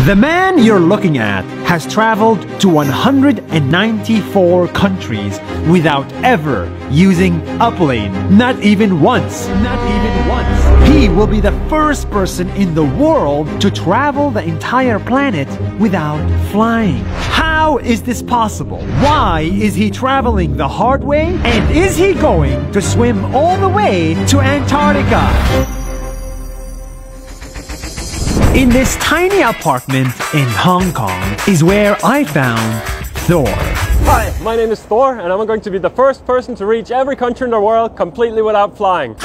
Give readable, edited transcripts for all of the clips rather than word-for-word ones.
The man you're looking at has traveled to 194 countries without ever using a plane. Not even once. Not even once. He will be the first person in the world to travel the entire planet without flying. How is this possible? Why is he traveling the hard way? And is he going to swim all the way to Antarctica? In this tiny apartment in Hong Kong is where I found Thor. Hi, my name is Thor, and I'm going to be the first person to reach every country in the world completely without flying.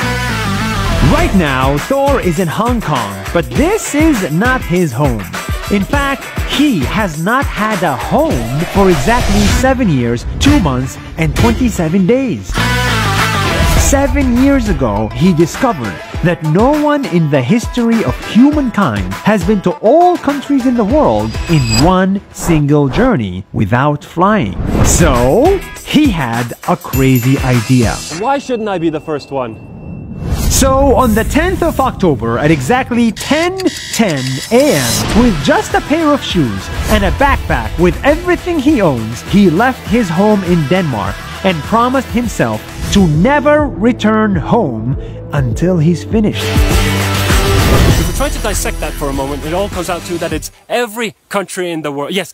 Right now, Thor is in Hong Kong, but this is not his home. In fact, he has not had a home for exactly 7 years, 2 months, and 27 days. 7 years ago, he discovered that no one in the history of humankind has been to all countries in the world in one single journey without flying. So, he had a crazy idea. Why shouldn't I be the first one? So, on the 10th of October at exactly 10:10 a.m., with just a pair of shoes and a backpack with everything he owns, he left his home in Denmark and promised himself to never return home until he's finished. If we try to dissect that for a moment, it all comes out to that it's every country in the world. Yes,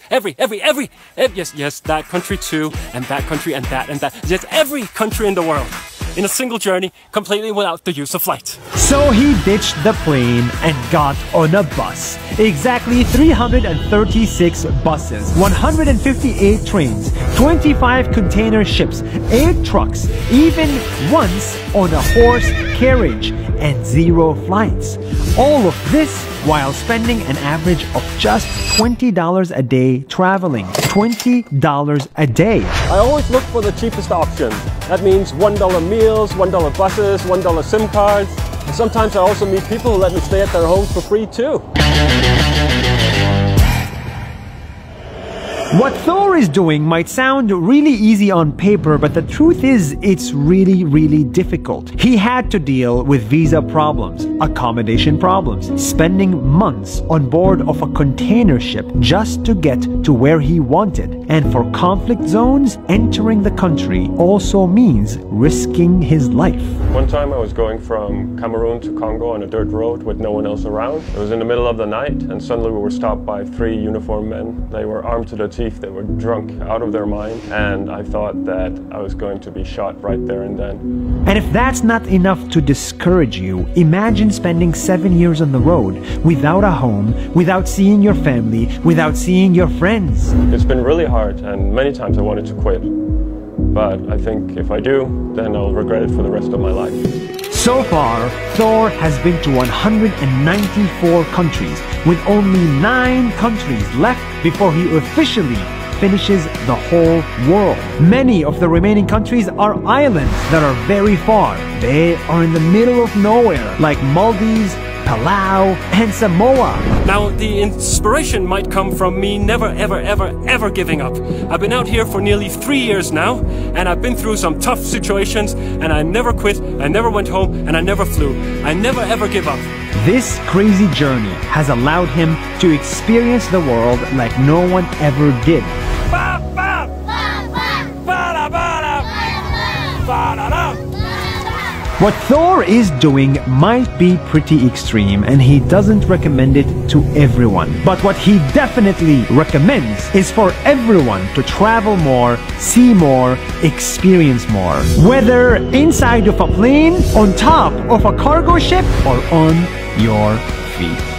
yes, that country too, and that country and that. Yes, every country in the world. In a single journey, completely without the use of flight. So he ditched the plane and got on a bus. Exactly 336 buses, 158 trains, 25 container ships, 8 trucks, even once on a horse carriage, and 0 flights. All of this while spending an average of just $20 a day traveling. $20 a day. I always look for the cheapest option. That means $1 meals, $1 buses, $1 SIM cards. And sometimes I also meet people who let me stay at their homes for free too. What Thor is doing might sound really easy on paper, but the truth is it's really difficult. He had to deal with visa problems, accommodation problems, spending months on board of a container ship just to get to where he wanted. And for conflict zones, entering the country also means risking his life. One time I was going from Cameroon to Congo on a dirt road with no one else around. It was in the middle of the night, and suddenly we were stopped by 3 uniformed men. They were armed to the teeth. They were drunk out of their mind, and I thought that I was going to be shot right there and then. And if that's not enough to discourage you, imagine spending 7 years on the road without a home, without seeing your family, without seeing your friends. It's been really hard, and many times I wanted to quit. But I think if I do, then I'll regret it for the rest of my life. So far, Thor has been to 194 countries, with only 9 countries left before he officially finishes the whole world. Many of the remaining countries are islands that are very far. They are in the middle of nowhere, like Maldives, Palau, and Samoa. Now, the inspiration might come from me never ever giving up. I've been out here for nearly 3 years now, and I've been through some tough situations, and I never quit, I never went home, and I never flew. I never ever give up. This crazy journey has allowed him to experience the world like no one ever did. What Thor is doing might be pretty extreme, and he doesn't recommend it to everyone. But what he definitely recommends is for everyone to travel more, see more, experience more. Whether inside of a plane, on top of a cargo ship, or on your feet.